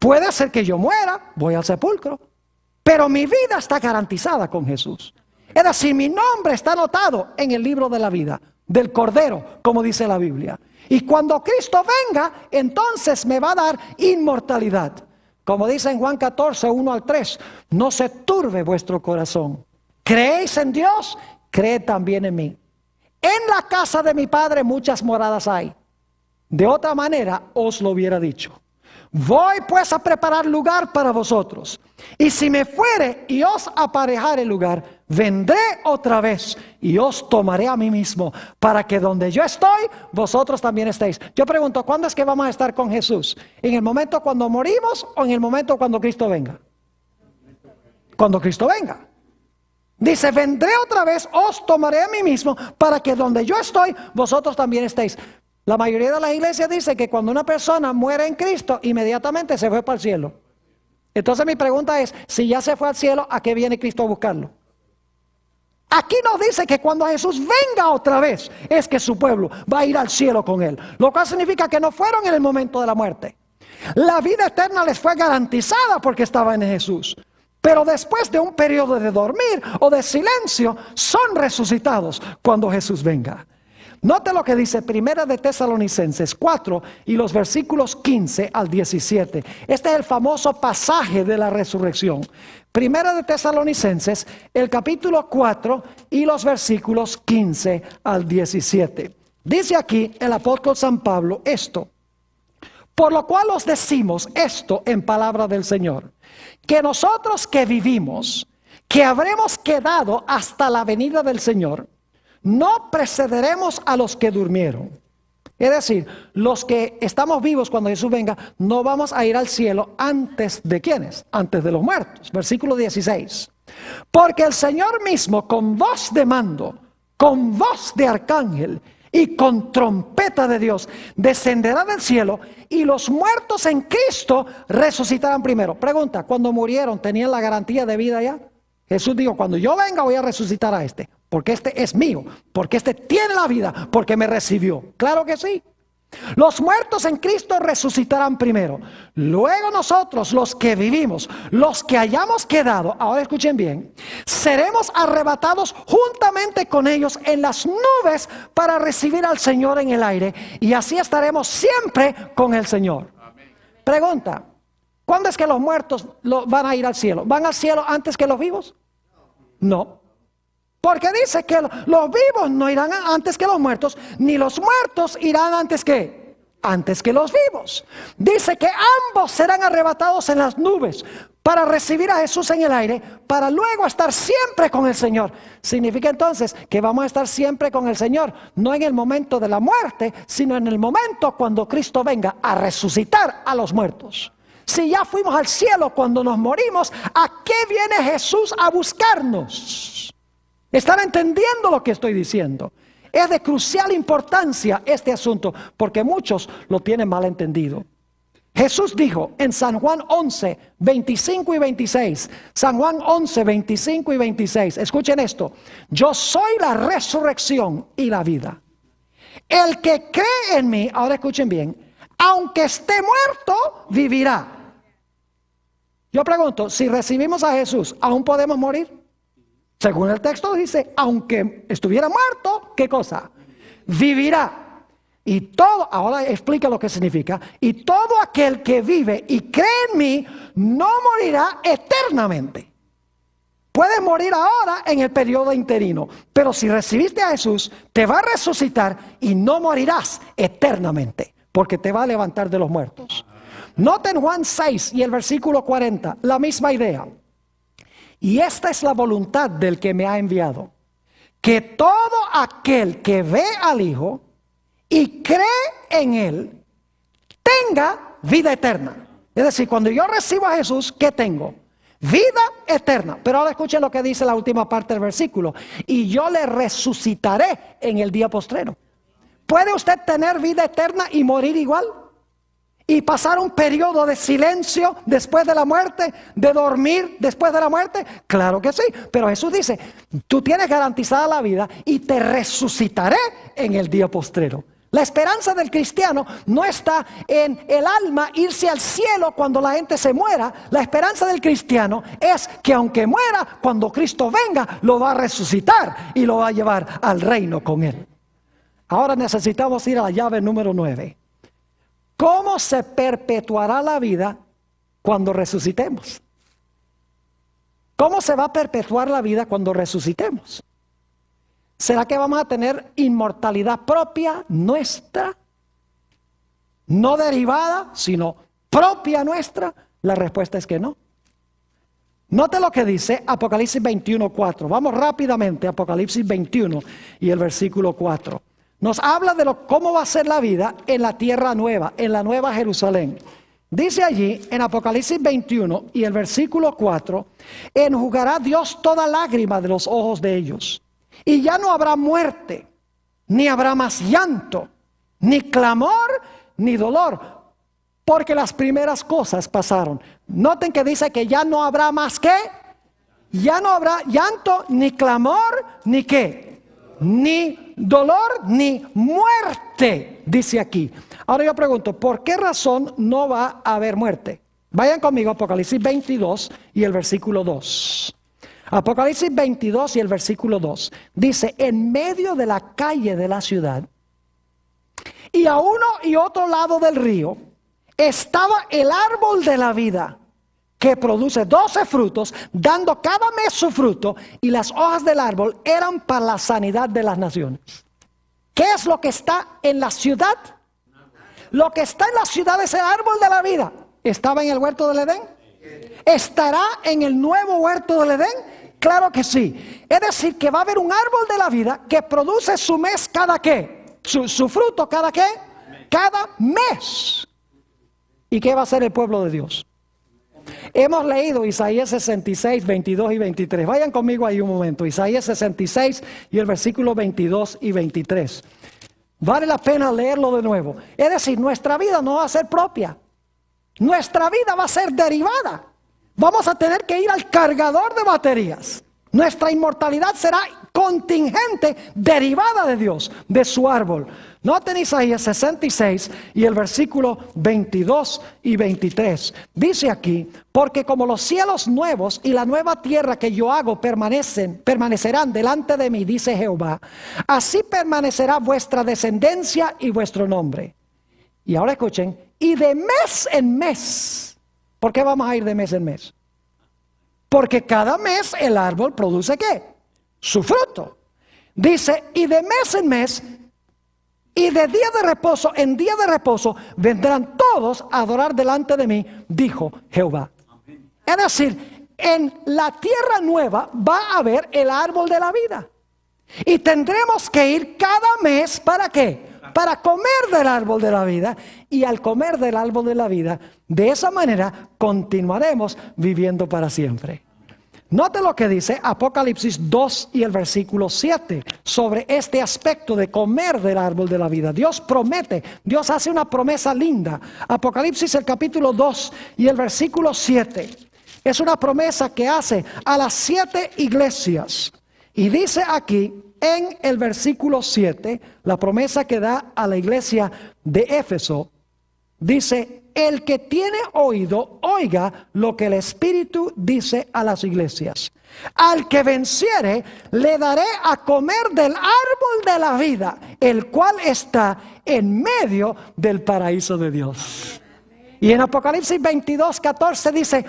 Puede ser que yo muera, voy al sepulcro, pero mi vida está garantizada con Jesús. Es decir, mi nombre está anotado en el libro de la vida, del Cordero, como dice la Biblia. Y cuando Cristo venga, entonces me va a dar inmortalidad. Como dice en Juan 14, 1 al 3, no se turbe vuestro corazón. ¿Creéis en Dios? Creed también en mí. En la casa de mi Padre muchas moradas hay. De otra manera os lo hubiera dicho. Voy pues a preparar lugar para vosotros. Y si me fuere y os aparejare lugar, vendré otra vez y os tomaré a mí mismo, para que donde yo estoy, vosotros también estéis. Yo pregunto, ¿cuándo es que vamos a estar con Jesús? ¿En el momento cuando morimos o en el momento cuando Cristo venga? Cuando Cristo venga. Dice, vendré otra vez, os tomaré a mí mismo, para que donde yo estoy, vosotros también estéis. La mayoría de las iglesias dice que cuando una persona muere en Cristo, inmediatamente se fue para el cielo. Entonces mi pregunta es, si ya se fue al cielo, ¿a qué viene Cristo a buscarlo? Aquí nos dice que cuando Jesús venga otra vez, es que su pueblo va a ir al cielo con Él. Lo cual significa que no fueron en el momento de la muerte. La vida eterna les fue garantizada porque estaban en Jesús. Pero después de un periodo de dormir o de silencio, son resucitados cuando Jesús venga. Note lo que dice 1 de Tesalonicenses 4 y los versículos 15 al 17. Este es el famoso pasaje de la resurrección. 1 de Tesalonicenses, el capítulo 4 y los versículos 15 al 17. Dice aquí el apóstol San Pablo esto. Por lo cual os decimos esto en palabra del Señor, que nosotros que vivimos, que habremos quedado hasta la venida del Señor, no precederemos a los que durmieron. Es decir, los que estamos vivos cuando Jesús venga, no vamos a ir al cielo antes de ¿quiénes? Antes de los muertos. Versículo 16. Porque el Señor mismo con voz de mando, con voz de arcángel y con trompeta de Dios descenderá del cielo y los muertos en Cristo resucitarán primero. Pregunta, ¿cuando murieron tenían la garantía de vida ya? Jesús dijo, cuando yo venga voy a resucitar a este, porque este es mío, porque este tiene la vida, porque me recibió. Claro que sí. Los muertos en Cristo resucitarán primero. Luego nosotros, los que vivimos, los que hayamos quedado, ahora escuchen bien, seremos arrebatados juntamente con ellos en las nubes para recibir al Señor en el aire. Y así estaremos siempre con el Señor. Pregunta, ¿cuándo es que los muertos van a ir al cielo? ¿Van al cielo antes que los vivos? No. Porque dice que los vivos no irán antes que los muertos, ni los muertos irán antes que los vivos. Dice que ambos serán arrebatados en las nubes para recibir a Jesús en el aire, para luego estar siempre con el Señor. Significa entonces que vamos a estar siempre con el Señor, no en el momento de la muerte, sino en el momento cuando Cristo venga a resucitar a los muertos. Si ya fuimos al cielo cuando nos morimos, ¿a qué viene Jesús a buscarnos? ¿Están entendiendo lo que estoy diciendo? Es de crucial importancia este asunto, porque muchos lo tienen mal entendido. Jesús dijo en San Juan 11, 25 y 26, San Juan 11, 25 y 26, escuchen esto: yo soy la resurrección y la vida. El que cree en mí, ahora escuchen bien, aunque esté muerto, vivirá. Yo pregunto, si recibimos a Jesús, ¿aún podemos morir? Según el texto dice, aunque estuviera muerto, ¿qué cosa? Vivirá. Y todo, ahora explica lo que significa. Y todo aquel que vive y cree en mí, no morirá eternamente. Puedes morir ahora en el periodo interino, pero si recibiste a Jesús, te va a resucitar y no morirás eternamente, porque te va a levantar de los muertos. Noten Juan 6 y el versículo 40, la misma idea. Y esta es la voluntad del que me ha enviado, que todo aquel que ve al Hijo y cree en Él, tenga vida eterna. Es decir, cuando yo recibo a Jesús, ¿qué tengo? Vida eterna. Pero ahora escuchen lo que dice la última parte del versículo. Y yo le resucitaré en el día postrero. ¿Puede usted tener vida eterna y morir igual? ¿Y pasar un periodo de silencio después de la muerte? ¿De dormir después de la muerte? Claro que sí. Pero Jesús dice, tú tienes garantizada la vida y te resucitaré en el día postrero. La esperanza del cristiano no está en el alma irse al cielo cuando la gente se muera. La esperanza del cristiano es que aunque muera, cuando Cristo venga, lo va a resucitar y lo va a llevar al reino con Él. Ahora necesitamos ir a la llave número 9. ¿Cómo se perpetuará la vida cuando resucitemos? ¿Cómo se va a perpetuar la vida cuando resucitemos? ¿Será que vamos a tener inmortalidad propia nuestra? No derivada, sino propia nuestra. La respuesta es que no. Note lo que dice Apocalipsis 21:4. Vamos rápidamente a Apocalipsis 21 y el versículo 4. Nos habla de cómo va a ser la vida en la tierra nueva, en la nueva Jerusalén. Dice allí en Apocalipsis 21 y el versículo 4, enjugará Dios toda lágrima de los ojos de ellos. Y ya no habrá muerte, ni habrá más llanto, ni clamor, ni dolor, porque las primeras cosas pasaron. Noten que dice que ya no habrá más ¿qué? Ya no habrá llanto, ni clamor, ni ¿qué? Ni dolor, ni muerte, dice aquí. Ahora yo pregunto, ¿por qué razón no va a haber muerte? Vayan conmigo a Apocalipsis 22 y el versículo 2. Apocalipsis 22 y el versículo 2. Dice, en medio de la calle de la ciudad y a uno y otro lado del río estaba el árbol de la vida, que produce 12 frutos, dando cada mes su fruto, y las hojas del árbol eran para la sanidad de las naciones. ¿Qué es lo que está en la ciudad? Lo que está en la ciudad es el árbol de la vida. ¿Estaba en el huerto del Edén? ¿Estará en el nuevo huerto del Edén? Claro que sí. Es decir, que va a haber un árbol de la vida que produce su mes cada ¿qué? Su fruto cada ¿qué? Cada mes. ¿Y qué va a hacer el pueblo de Dios? Hemos leído Isaías 66, 22 y 23. Vayan conmigo ahí un momento. Isaías 66 y el versículo 22 y 23. Vale la pena leerlo de nuevo. Es decir, nuestra vida no va a ser propia. Nuestra vida va a ser derivada. Vamos a tener que ir al cargador de baterías. Nuestra inmortalidad será contingente, derivada de Dios, de su árbol. Noten Isaías 66 y el versículo 22 y 23. Dice aquí, porque como los cielos nuevos y la nueva tierra que yo hago permanecerán delante de mí, dice Jehová, así permanecerá vuestra descendencia y vuestro nombre. Y ahora escuchen, y de mes en mes. ¿Por qué vamos a ir de mes en mes? Porque cada mes el árbol produce ¿qué? Su fruto. Dice, y de mes en mes, y de día de reposo en día de reposo, vendrán todos a adorar delante de mí, dijo Jehová. Es decir, en la tierra nueva va a haber el árbol de la vida. Y tendremos que ir cada mes, ¿para qué? Para comer del árbol de la vida. Y al comer del árbol de la vida, de esa manera continuaremos viviendo para siempre. Note lo que dice Apocalipsis 2 y el versículo 7 sobre este aspecto de comer del árbol de la vida. Dios promete, Dios hace una promesa linda. Apocalipsis el capítulo 2 y el versículo 7. Es una promesa que hace a las 7 iglesias. Y dice aquí en el versículo 7, la promesa que da a la iglesia de Éfeso, dice, el que tiene oído, oiga lo que el Espíritu dice a las iglesias. Al que venciere, le daré a comer del árbol de la vida, el cual está en medio del paraíso de Dios. Y en Apocalipsis 22, 14 dice,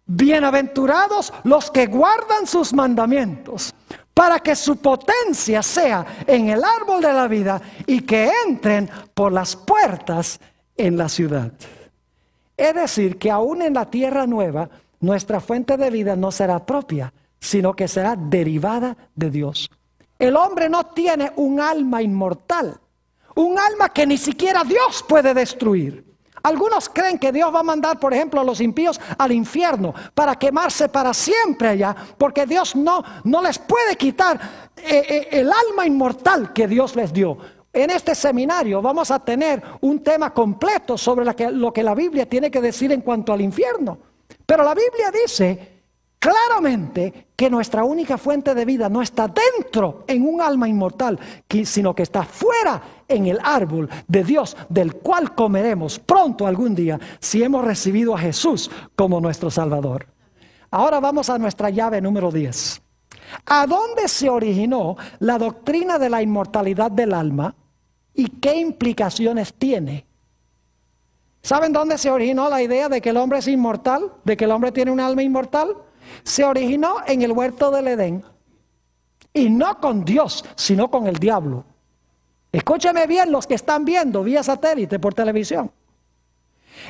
bienaventurados los que guardan sus mandamientos, para que su potencia sea en el árbol de la vida y que entren por las puertas en la ciudad. Es decir, que aún en la tierra nueva, nuestra fuente de vida no será propia, sino que será derivada de Dios. El hombre no tiene un alma inmortal, un alma que ni siquiera Dios puede destruir. Algunos creen que Dios va a mandar, por ejemplo, a los impíos al infierno para quemarse para siempre allá, porque Dios no les puede quitar el alma inmortal que Dios les dio. En este seminario vamos a tener un tema completo sobre lo que la Biblia tiene que decir en cuanto al infierno. Pero la Biblia dice claramente que nuestra única fuente de vida no está dentro en un alma inmortal, sino que está fuera en el árbol de Dios, del cual comeremos pronto algún día si hemos recibido a Jesús como nuestro Salvador. Ahora vamos a nuestra llave número 10. ¿A dónde se originó la doctrina de la inmortalidad del alma? ¿Y qué implicaciones tiene? ¿Saben dónde se originó la idea de que el hombre es inmortal? ¿De que el hombre tiene un alma inmortal? Se originó en el huerto del Edén. Y no con Dios, sino con el diablo. Escúcheme bien los que están viendo vía satélite por televisión.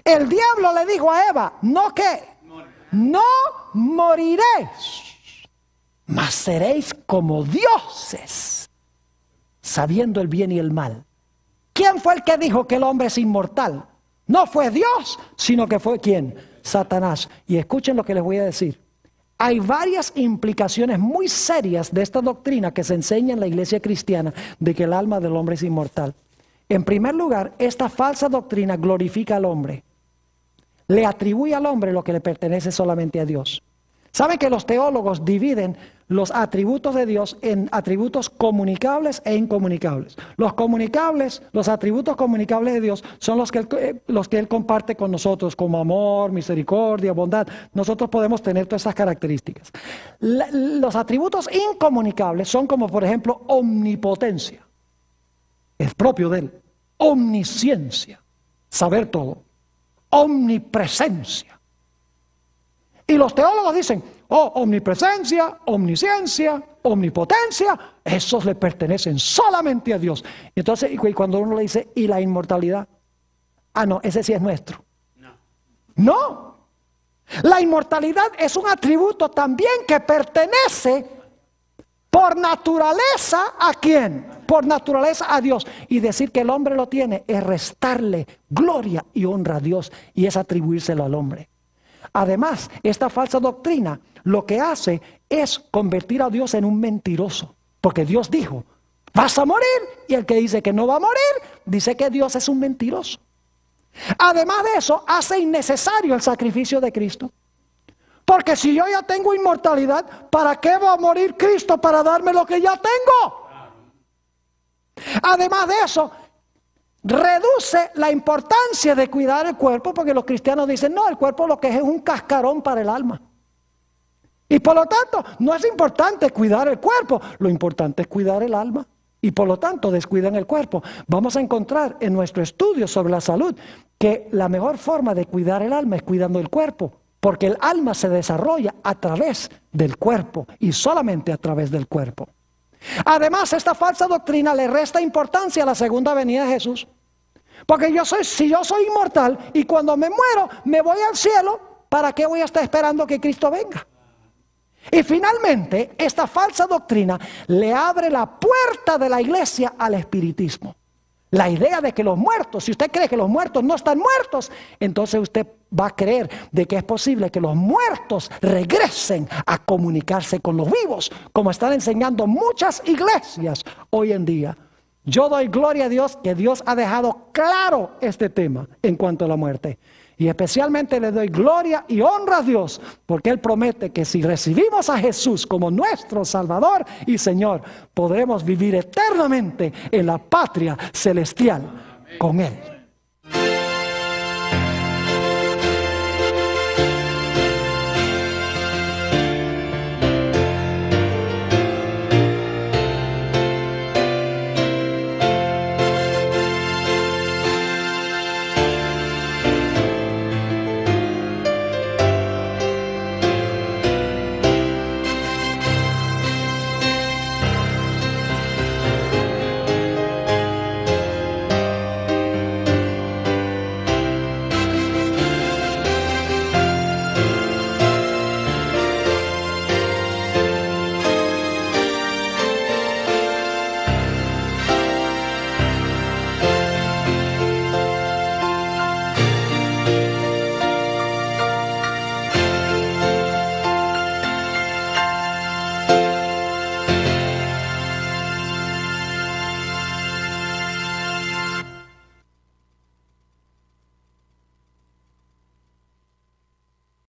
El diablo le dijo a Eva, ¿no qué? No moriréis, mas seréis como dioses, sabiendo el bien y el mal. ¿Quién fue el que dijo que el hombre es inmortal? No fue Dios, sino que fue ¿quién? Satanás. Y escuchen lo que les voy a decir. Hay varias implicaciones muy serias de esta doctrina que se enseña en la iglesia cristiana de que el alma del hombre es inmortal. En primer lugar, esta falsa doctrina glorifica al hombre. Le atribuye al hombre lo que le pertenece solamente a Dios. ¿Saben que los teólogos dividen los atributos de Dios en atributos comunicables e incomunicables? Los comunicables, los atributos comunicables de Dios son los que Él comparte con nosotros, como amor, misericordia, bondad. Nosotros podemos tener todas esas características. Los atributos incomunicables son como, por ejemplo, omnipotencia. Es propio de Él. Omnisciencia, saber todo. Omnipresencia. Y los teólogos dicen, omnipresencia, omnisciencia, omnipotencia, esos le pertenecen solamente a Dios. Y entonces, y cuando uno le dice, ¿y la inmortalidad? No, ese sí es nuestro. No. La inmortalidad es un atributo también que pertenece por naturaleza ¿a quién? Por naturaleza a Dios. Y decir que el hombre lo tiene es restarle gloria y honra a Dios y es atribuírselo al hombre. Además, esta falsa doctrina lo que hace es convertir a Dios en un mentiroso. Porque Dios dijo, vas a morir. Y el que dice que no va a morir, dice que Dios es un mentiroso. Además de eso, hace innecesario el sacrificio de Cristo. Porque si yo ya tengo inmortalidad, ¿para qué va a morir Cristo para darme lo que ya tengo? Además de eso, reduce la importancia de cuidar el cuerpo, porque los cristianos dicen, no, el cuerpo lo que es un cascarón para el alma. Y por lo tanto, no es importante cuidar el cuerpo, lo importante es cuidar el alma. Y por lo tanto descuidan el cuerpo. Vamos a encontrar en nuestro estudio sobre la salud que la mejor forma de cuidar el alma es cuidando el cuerpo, porque el alma se desarrolla a través del cuerpo y solamente a través del cuerpo. Además, esta falsa doctrina le resta importancia a la segunda venida de Jesús, porque si yo soy inmortal y cuando me muero me voy al cielo, ¿para qué voy a estar esperando que Cristo venga? Y finalmente, esta falsa doctrina le abre la puerta de la iglesia al espiritismo. La idea de que los muertos, si usted cree que los muertos no están muertos, entonces usted va a creer de que es posible que los muertos regresen a comunicarse con los vivos, como están enseñando muchas iglesias hoy en día. Yo doy gloria a Dios que Dios ha dejado claro este tema en cuanto a la muerte. Y especialmente le doy gloria y honra a Dios, porque Él promete que si recibimos a Jesús como nuestro Salvador y Señor, podremos vivir eternamente en la patria celestial con Él.